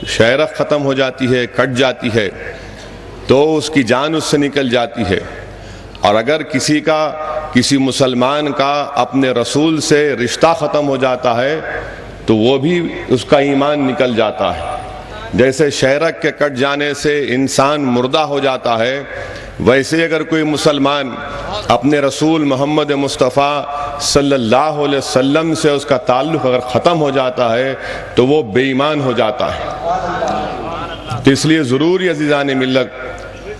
شہرخ ختم ہو جاتی ہے، کٹ جاتی ہے، تو اس کی جان اس سے نکل جاتی ہے۔ اور اگر کسی مسلمان کا اپنے رسول سے رشتہ ختم ہو جاتا ہے تو وہ بھی اس کا ایمان نکل جاتا ہے۔ جیسے شہرک کے کٹ جانے سے انسان مردہ ہو جاتا ہے، ویسے اگر کوئی مسلمان اپنے رسول محمد مصطفیٰ صلی اللہ علیہ وسلم سے اس کا تعلق اگر ختم ہو جاتا ہے تو وہ بے ایمان ہو جاتا ہے۔ تو اس لیے ضروری عزیزان ملت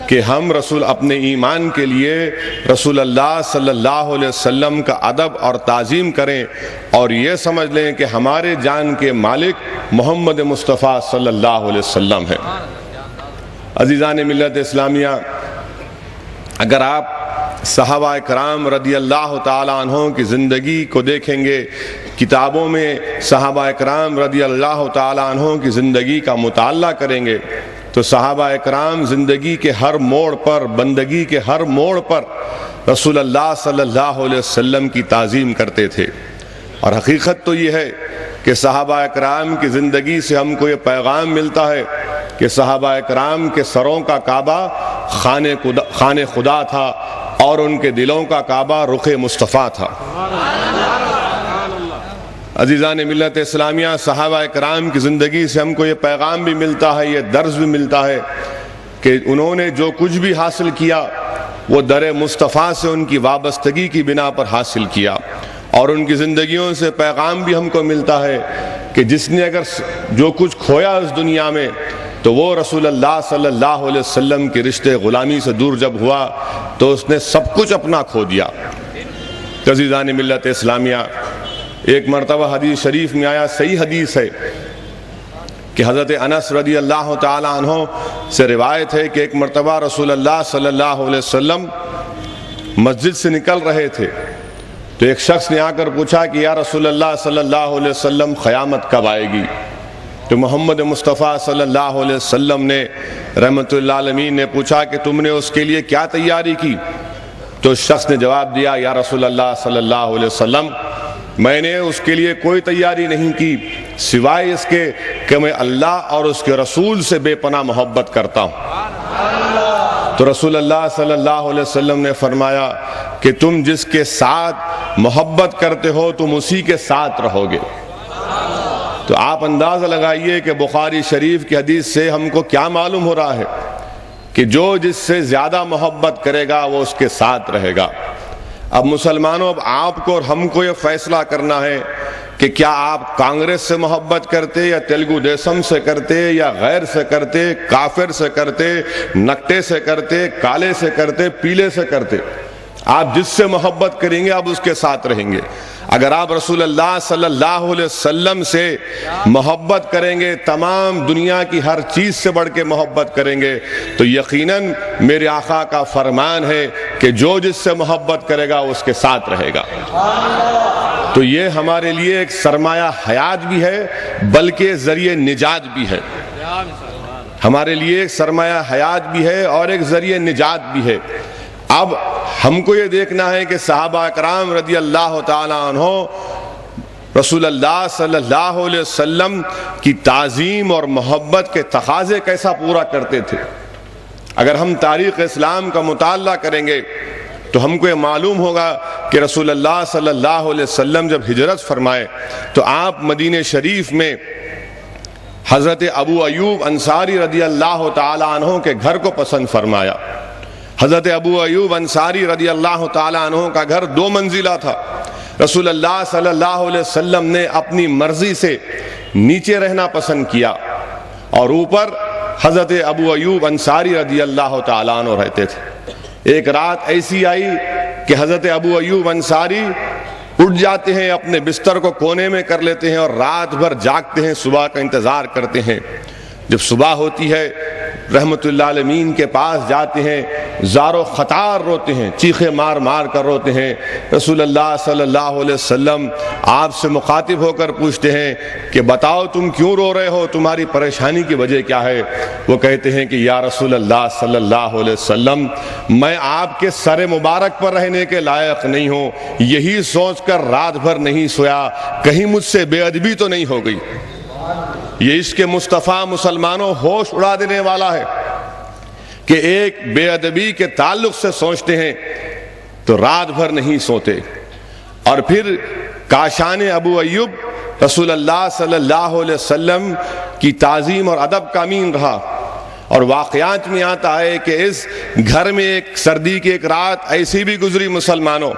کہ ہم اپنے ایمان کے لیے رسول اللہ صلی اللہ علیہ وسلم کا ادب اور تعظیم کریں، اور یہ سمجھ لیں کہ ہمارے جان کے مالک محمد مصطفیٰ صلی اللہ علیہ وسلم ہے۔ عزیزان ملت اسلامیہ، اگر آپ صحابہ کرام رضی اللہ تعالی عنہ کی زندگی کو دیکھیں گے، کتابوں میں صحابہ کرام رضی اللہ تعالی عنہ کی زندگی کا مطالعہ کریں گے تو صحابہ اکرام زندگی کے ہر موڑ پر، بندگی کے ہر موڑ پر رسول اللہ صلی اللہ علیہ وسلم کی تعظیم کرتے تھے۔ اور حقیقت تو یہ ہے کہ صحابہ اکرام کی زندگی سے ہم کو یہ پیغام ملتا ہے کہ صحابہ اکرام کے سروں کا کعبہ خانہ خدا تھا اور ان کے دلوں کا کعبہ رخ مصطفیٰ تھا۔ عزیزان ملت اسلامیہ، صحابہ اکرام کی زندگی سے ہم کو یہ پیغام بھی ملتا ہے، یہ درس بھی ملتا ہے کہ انہوں نے جو کچھ بھی حاصل کیا وہ در مصطفیٰ سے ان کی وابستگی کی بنا پر حاصل کیا، اور ان کی زندگیوں سے پیغام بھی ہم کو ملتا ہے کہ جس نے اگر جو کچھ کھویا اس دنیا میں تو وہ رسول اللہ صلی اللہ علیہ وسلم کے رشتے غلامی سے دور جب ہوا تو اس نے سب کچھ اپنا کھو دیا۔ عزیزان ملت اسلامیہ، ایک مرتبہ حدیث شریف میں آیا، صحیح حدیث ہے کہ حضرت انس رضی اللہ تعالی عنہ سے روایت ہے کہ ایک مرتبہ رسول اللہ صلی اللہ علیہ وسلم مسجد سے نکل رہے تھے تو ایک شخص نے آ کر پوچھا کہ یا رسول اللہ صلی اللہ علیہ وسلم قیامت کب آئے گی؟ تو محمد مصطفیٰ صلی اللہ علیہ وسلم نے رحمت اللہ عالمین نے پوچھا کہ تم نے اس کے لیے کیا تیاری کی؟ تو اس شخص نے جواب دیا، یا رسول اللہ صلی اللہ علیہ وسلم، میں نے اس کے لیے کوئی تیاری نہیں کی سوائے اس کے کہ میں اللہ اور اس کے رسول سے بے پناہ محبت کرتا ہوں۔ تو رسول اللہ صلی اللہ علیہ وسلم نے فرمایا کہ تم جس کے ساتھ محبت کرتے ہو تم اسی کے ساتھ رہو گے۔ تو آپ اندازہ لگائیے کہ بخاری شریف کی حدیث سے ہم کو کیا معلوم ہو رہا ہے کہ جو جس سے زیادہ محبت کرے گا وہ اس کے ساتھ رہے گا۔ اب مسلمانوں، اب آپ کو اور ہم کو یہ فیصلہ کرنا ہے کہ کیا آپ کانگریس سے محبت کرتے یا تیلگو دیسم سے کرتے یا غیر سے کرتے، کافر سے کرتے، نکٹے سے کرتے، کالے سے کرتے، پیلے سے کرتے۔ آپ جس سے محبت کریں گے آپ اس کے ساتھ رہیں گے۔ اگر آپ رسول اللہ صلی اللہ علیہ وسلم سے محبت کریں گے، تمام دنیا کی ہر چیز سے بڑھ کے محبت کریں گے، تو یقیناً میرے آقا کا فرمان ہے کہ جو جس سے محبت کرے گا اس کے ساتھ رہے گا۔ تو یہ ہمارے لیے ایک سرمایہ حیات بھی ہے بلکہ ذریعہ نجات بھی ہے۔ ہمارے لیے ایک سرمایہ حیات بھی ہے اور ایک ذریعہ نجات بھی ہے۔ اب ہم کو یہ دیکھنا ہے کہ صحابہ اکرام رضی اللہ تعالی عنہ رسول اللہ صلی اللہ علیہ وسلم کی تعظیم اور محبت کے تقاضے کیسا پورا کرتے تھے۔ اگر ہم تاریخ اسلام کا مطالعہ کریں گے تو ہم کو یہ معلوم ہوگا کہ رسول اللہ صلی اللہ علیہ وسلم جب ہجرت فرمائے تو آپ مدینہ شریف میں حضرت ابو ایوب انصاری رضی اللہ تعالی عنہ کے گھر کو پسند فرمایا۔ حضرت ابو ایوب انصاری رضی اللہ تعالی عنہ کا گھر 2 منزلہ تھا۔ رسول اللہ صلی اللہ علیہ وسلم نے اپنی مرضی سے نیچے رہنا پسند کیا اور اوپر حضرت ابو ایوب انصاری رضی اللہ تعالی عنہ رہتے تھے۔ ایک رات ایسی آئی کہ حضرت ابو ایوب انصاری اٹھ جاتے ہیں، اپنے بستر کو کونے میں کر لیتے ہیں اور رات بھر جاگتے ہیں، صبح کا انتظار کرتے ہیں۔ جب صبح ہوتی ہے رحمت اللہ عالمین کے پاس جاتے ہیں، زار و خطار روتے ہیں، چیخے مار مار کر روتے ہیں۔ رسول اللہ صلی اللہ علیہ وسلم آپ سے مخاطب ہو کر پوچھتے ہیں کہ بتاؤ تم کیوں رو رہے ہو، تمہاری پریشانی کی وجہ کیا ہے؟ وہ کہتے ہیں کہ یا رسول اللہ صلی اللہ علیہ وسلم، میں آپ کے سر مبارک پر رہنے کے لائق نہیں ہوں، یہی سوچ کر رات بھر نہیں سویا، کہیں مجھ سے بے ادبی تو نہیں ہو گئی۔ یہ عشق مصطفیٰ مسلمانوں ہوش اڑا دینے والا ہے کہ ایک بے ادبی کے تعلق سے سوچتے ہیں تو رات بھر نہیں سوتے. اور پھر کاشان ابو ایوب رسول اللہ صلی اللہ علیہ وسلم کی تعظیم اور ادب کا امین رہا. اور واقعات میں آتا ہے کہ اس گھر میں ایک سردی کی ایک رات ایسی بھی گزری مسلمانوں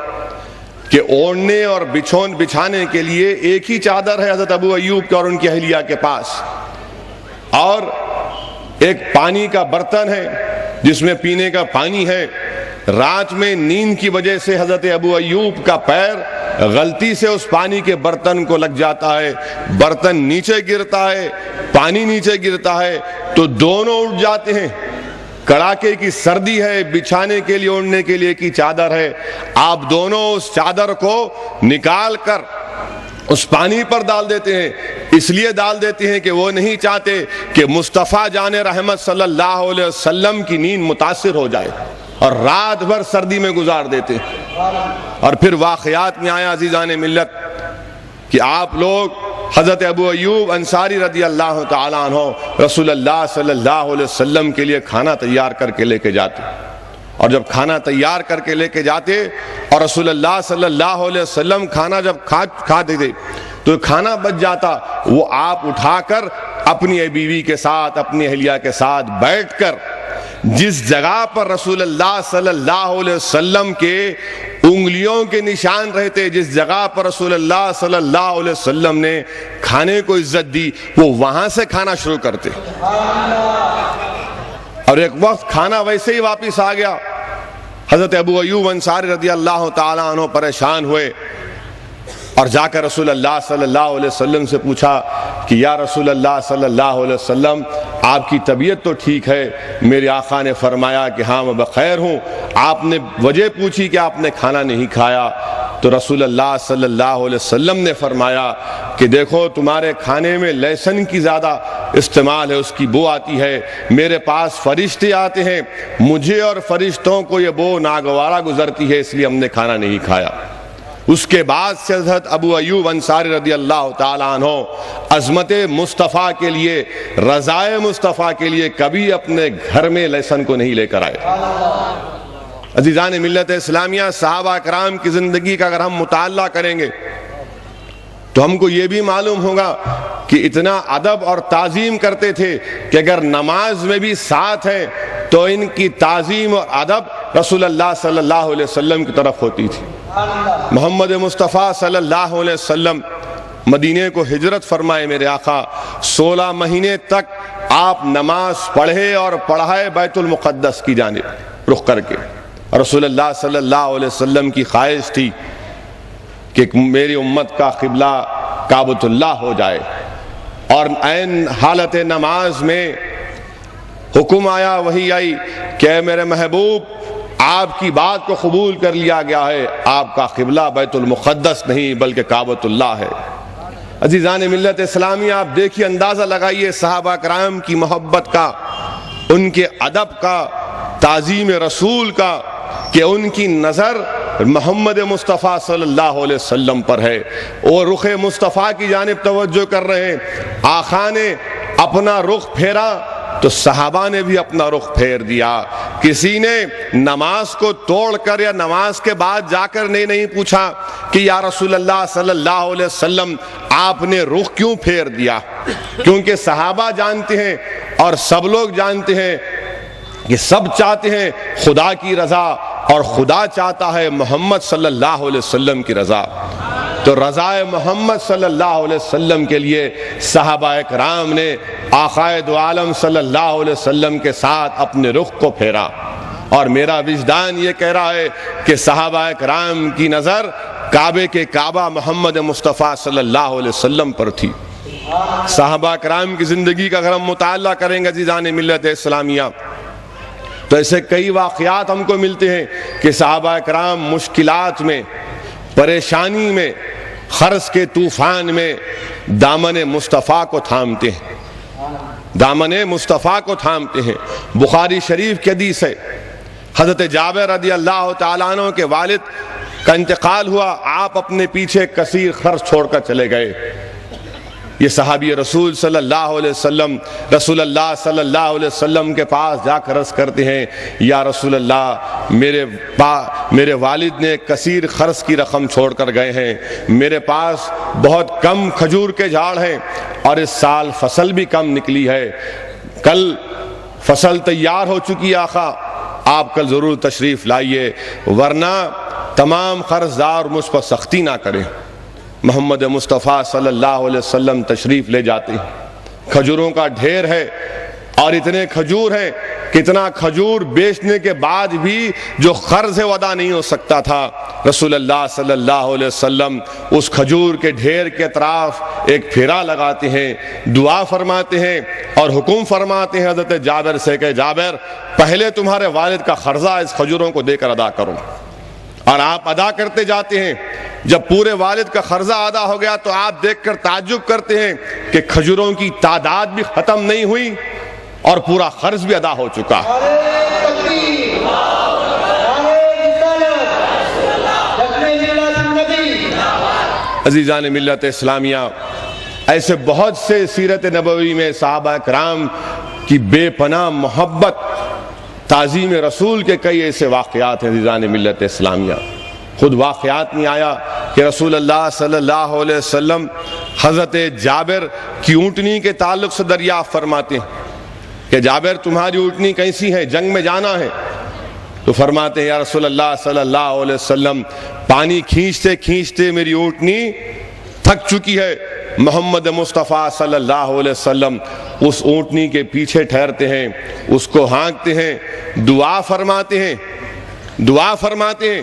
کہ اوڑھنے اور بچھانے کے لیے ایک ہی چادر ہے حضرت ابو ایوب کے اور ان کی اہلیہ کے پاس، اور ایک پانی کا برتن ہے جس میں پینے کا پانی ہے. رات میں نیند کی وجہ سے حضرت ابو ایوب کا پیر غلطی سے اس پانی کے برتن کو لگ جاتا ہے، برتن نیچے گرتا ہے، پانی نیچے گرتا ہے تو دونوں اٹھ جاتے ہیں. کڑاکے کی سردی ہے، بچھانے کے لیے اوڑھنے کے لیے کی چادر ہے، آپ دونوں اس چادر کو نکال کر اس پانی پر ڈال دیتے ہیں. اس لیے ڈال دیتے ہیں کہ وہ نہیں چاہتے کہ مصطفیٰ جان رحمت صلی اللہ علیہ وسلم کی نیند متاثر ہو جائے، اور رات بھر سردی میں گزار دیتے. اور پھر واقعات میں آیا عزیزان ملت کہ آپ لوگ حضرت ابو ایوب انصاری رضی اللہ تعالیٰ عنہ رسول اللہ صلی اللہ علیہ وسلم کے لیے کھانا تیار کر کے لے کے جاتے. اور جب کھانا تیار کر کے لے کے جاتے اور رسول اللہ صلی اللہ علیہ وسلم کھانا جب کھاتے تھے تو کھانا بچ جاتا، وہ آپ اٹھا کر اپنی بیوی کے ساتھ، اپنی اہلیہ کے ساتھ بیٹھ کر جس جگہ پر رسول اللہ صلی اللہ علیہ وسلم کے انگلیوں کے نشان رہتے، جس جگہ پر رسول اللہ صلی اللہ علیہ وسلم نے کھانے کو عزت دی، وہ وہاں سے کھانا شروع کرتے. اور ایک وقت کھانا ویسے ہی واپس آ گیا. حضرت ابو ایوب انصاری رضی اللہ تعالیٰ عنہ پریشان ہوئے اور جا کر رسول اللہ صلی اللہ علیہ وسلم سے پوچھا کہ یا رسول اللہ صلی اللہ علیہ وسلم، آپ کی طبیعت تو ٹھیک ہے؟ میرے آقا نے فرمایا کہ ہاں میں بخیر ہوں. آپ نے وجہ پوچھی کہ آپ نے کھانا نہیں کھایا تو رسول اللہ صلی اللہ علیہ وسلم نے فرمایا کہ دیکھو تمہارے کھانے میں لہسن کی زیادہ استعمال ہے، اس کی بو آتی ہے. میرے پاس فرشتے آتے ہیں، مجھے اور فرشتوں کو یہ بو ناگوارا گزرتی ہے، اس لیے ہم نے کھانا نہیں کھایا. اس کے بعد سے حضرت ابو ایوب انصاری رضی اللہ تعالیٰ عنہ عظمت مصطفیٰ کے لیے، رضائے مصطفیٰ کے لیے کبھی اپنے گھر میں لہسن کو نہیں لے کر آئے. عزیزان ملت اسلامیہ، صحابہ کرام کی زندگی کا اگر ہم مطالعہ کریں گے تو ہم کو یہ بھی معلوم ہوگا کہ اتنا ادب اور تعظیم کرتے تھے کہ اگر نماز میں بھی ساتھ ہیں تو ان کی تعظیم اور ادب رسول اللہ صلی اللہ علیہ وسلم کی طرف ہوتی تھی. محمد مصطفیٰ صلی اللہ علیہ وسلم مدینے کو ہجرت فرمائے، میرے آقا 16 مہینے تک آپ نماز پڑھے اور پڑھائے بیت المقدس کی جانب رخ کر کے. رسول اللہ صلی اللہ علیہ وسلم کی خواہش تھی کہ میری امت کا قبلہ کعبۃ اللہ ہو جائے، اور عین حالت نماز میں حکم آیا، وحی آئی کہ اے میرے محبوب، آپ کی بات کو قبول کر لیا گیا ہے، آپ کا قبلہ بیت المقدس نہیں بلکہ کعبۃ اللہ ہے. عزیزان ملت اسلامیہ، آپ دیکھیے، اندازہ لگائیے صحابہ کرام کی محبت کا، ان کے ادب کا، تعظیم رسول کا، کہ ان کی نظر محمد مصطفیٰ صلی اللہ علیہ وسلم پر ہے، اور رخ مصطفیٰ کی جانب توجہ کر رہے ہیں. آقا نے اپنا رخ پھیرا تو صحابہ نے بھی اپنا رخ پھیر دیا. کسی نے نماز کو توڑ کر یا نماز کے بعد جا کر نہیں پوچھا کہ یا رسول اللہ صلی اللہ علیہ وسلم آپ نے رخ کیوں پھیر دیا، کیونکہ صحابہ جانتے ہیں اور سب لوگ جانتے ہیں کہ سب چاہتے ہیں خدا کی رضا، اور خدا چاہتا ہے محمد صلی اللہ علیہ وسلم کی رضا. تو رضائے محمد صلی اللہ علیہ وسلم کے لیے صحابہ کرام نے آقائے دو عالم صلی اللہ علیہ وسلم کے ساتھ اپنے رخ کو پھیرا. اور میرا وجدان یہ کہہ رہا ہے کہ صحابہ کرام کی نظر کعبے کے کعبہ محمد مصطفیٰ صلی اللہ علیہ وسلم پر تھی. صحابہ کرام کی زندگی کا اگر ہم مطالعہ کریں گے عزیزان ملت اسلامیہ تو ایسے کئی واقعات ہم کو ملتے ہیں کہ صحابہ کرام مشکلات میں، پریشانی میں، خرچ کے طوفان میں دامن مصطفیٰ کو تھامتے ہیں، دامن مصطفیٰ کو تھامتے ہیں. بخاری شریف کی حدیث ہے، حضرت جابر رضی اللہ تعالیٰ عنہ کے والد کا انتقال ہوا، آپ اپنے پیچھے کثیر خرچ چھوڑ کر چلے گئے. یہ صحابی رسول صلی اللہ علیہ وسلم رسول اللہ صلی اللہ علیہ وسلم کے پاس جا کر عرض کرتے ہیں، یا رسول اللہ میرے والد نے کثیر خرچ کی رقم چھوڑ کر گئے ہیں، میرے پاس بہت کم کھجور کے جھاڑ ہیں اور اس سال فصل بھی کم نکلی ہے، کل فصل تیار ہو چکی ہے آقا، آپ کل ضرور تشریف لائیے ورنہ تمام قرض دار مجھ پر سختی نہ کریں۔ محمد مصطفیٰ صلی اللہ علیہ وسلم تشریف لے جاتے ہیں، کھجوروں کا ڈھیر ہے اور اتنے کھجور ہیں، کتنا کھجور بیچنے کے بعد بھی جو قرض ہے وہ ادا نہیں ہو سکتا تھا۔ رسول اللہ صلی اللہ علیہ وسلم اس کھجور کے ڈھیر کے اطراف ایک پھیرا لگاتے ہیں، دعا فرماتے ہیں اور حکم فرماتے ہیں حضرت جابر سے کہ جابر پہلے تمہارے والد کا قرضہ اس کھجوروں کو دے کر ادا کرو، اور آپ ادا کرتے جاتے ہیں۔ جب پورے والد کا قرضہ ادا ہو گیا تو آپ دیکھ کر تعجب کرتے ہیں کہ کھجوروں کی تعداد بھی ختم نہیں ہوئی اور پورا قرض بھی ادا ہو چکا۔ عزیزان ملت اسلامیہ، ایسے بہت سے سیرت نبوی میں صحابہ کرام کی بے پناہ محبت، تعظیم رسول کے کئی ایسے واقعات ہیں عزیزان ملت اسلامیہ۔ خود واقعات میں آیا کہ رسول اللہ صلی اللہ علیہ وسلم حضرت جابر کی اونٹنی کے تعلق سے دریافت فرماتے ہیں کہ جابر تمہاری اونٹنی کیسی ہے، جنگ میں جانا ہے؟ تو فرماتے ہیں یا رسول اللہ صلی اللہ علیہ وسلم پانی کھینچتے کھینچتے میری اونٹنی تھک چکی ہے۔ محمد مصطفیٰ صلی اللہ علیہ وسلم اس اونٹنی کے پیچھے ٹھہرتے ہیں، اس کو ہانکتے ہیں، دعا فرماتے ہیں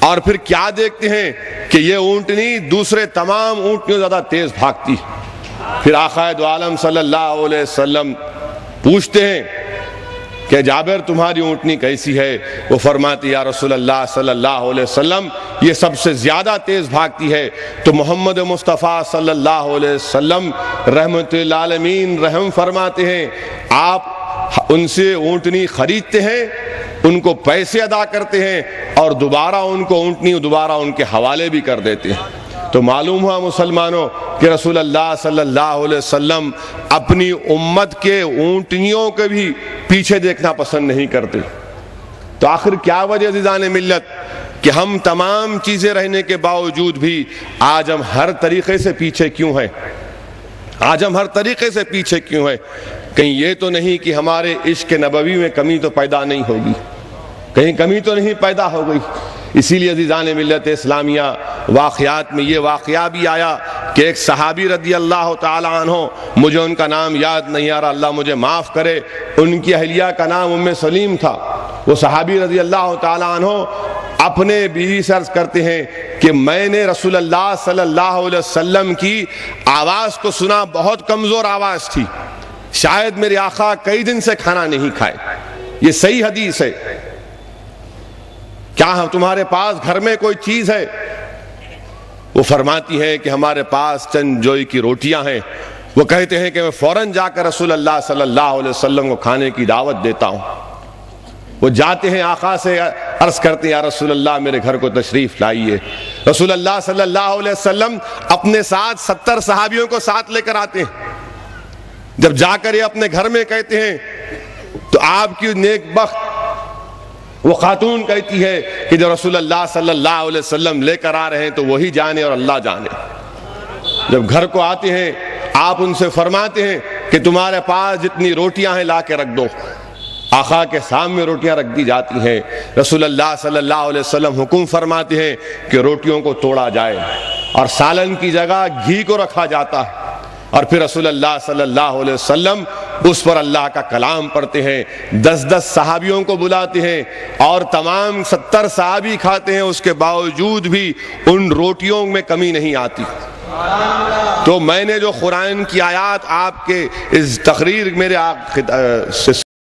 اور پھر کیا دیکھتے ہیں کہ یہ اونٹنی دوسرے تمام اونٹنیوں زیادہ تیز بھاگتی۔ پھر آقا دو عالم صلی اللہ علیہ وسلم پوچھتے ہیں کہ جابر تمہاری اونٹنی کیسی ہے؟ وہ فرماتی یا رسول اللہ صلی اللہ علیہ وسلم یہ سب سے زیادہ تیز بھاگتی ہے۔ تو محمد مصطفیٰ صلی اللہ علیہ وسلم رحمت للعالمین رحم فرماتے ہیں، آپ ان سے اونٹنی خریدتے ہیں، ان کو پیسے ادا کرتے ہیں اور دوبارہ ان کے حوالے بھی کر دیتے ہیں۔ تو معلوم ہوا مسلمانوں کہ رسول اللہ صلی اللہ علیہ وسلم اپنی امت کے اونٹنیوں کے بھی پیچھے دیکھنا پسند نہیں کرتے۔ تو آخر کیا وجہ عزیزان ملت کہ ہم تمام چیزیں رہنے کے باوجود بھی آج ہم ہر طریقے سے پیچھے کیوں ہیں؟ کہیں یہ تو نہیں کہ ہمارے عشق نبوی میں کمی تو پیدا نہیں ہوگی، کہیں کمی تو نہیں پیدا ہو گئی؟ اسی لیے عزیزان ملت اسلامیہ واقعات میں یہ واقعہ بھی آیا کہ ایک صحابی رضی اللہ تعالی عنہ، مجھے ان کا نام یاد نہیں آ رہا، اللہ مجھے معاف کرے، ان کی اہلیہ کا نام ام سلیم تھا۔ وہ صحابی رضی اللہ تعالی عنہ اپنے بیوی سے عرض کرتے ہیں کہ میں نے رسول اللہ صلی اللہ علیہ وسلم کی آواز کو سنا، بہت کمزور آواز تھی، شاید میرے آقا کئی دن سے کھانا نہیں کھائے۔ یہ صحیح حدیث ہے۔ کیا تمہارے پاس گھر میں کوئی چیز ہے؟ وہ فرماتی ہیں کہ ہمارے پاس چند جوئی کی روٹیاں ہیں۔ وہ کہتے ہیں کہ میں فوراً جا کر رسول اللہ صلی اللہ علیہ وسلم کو کھانے کی دعوت دیتا ہوں۔ وہ جاتے ہیں، آقا سے عرض کرتے ہیں یا رسول اللہ میرے گھر کو تشریف لائیے۔ رسول اللہ صلی اللہ علیہ وسلم اپنے ساتھ 70 صحابیوں کو ساتھ لے کر آتے ہیں۔ جب جا کر یہ اپنے گھر میں کہتے ہیں تو آپ کی نیک بخت وہ خاتون کہتی ہے کہ جو رسول اللہ صلی اللہ علیہ وسلم لے کر آ رہے ہیں تو وہی جانے اور اللہ جانے۔ جب گھر کو آتے ہیں آپ ان سے فرماتے ہیں کہ تمہارے پاس جتنی روٹیاں ہیں لا کے رکھ دو۔ آقا کے سامنے روٹیاں رکھ دی جاتی ہیں۔ رسول اللہ صلی اللہ علیہ وسلم حکم فرماتے ہیں کہ روٹیوں کو توڑا جائے اور سالن کی جگہ گھی کو رکھا جاتا ہے، اور پھر رسول اللہ صلی اللہ علیہ وسلم اس پر اللہ کا کلام پڑھتے ہیں، 10 صحابیوں کو بلاتے ہیں اور تمام 70 صحابی کھاتے ہیں، اس کے باوجود بھی ان روٹیوں میں کمی نہیں آتی۔ تو میں نے جو قرآن کی آیات آپ کے اس تقریر میرے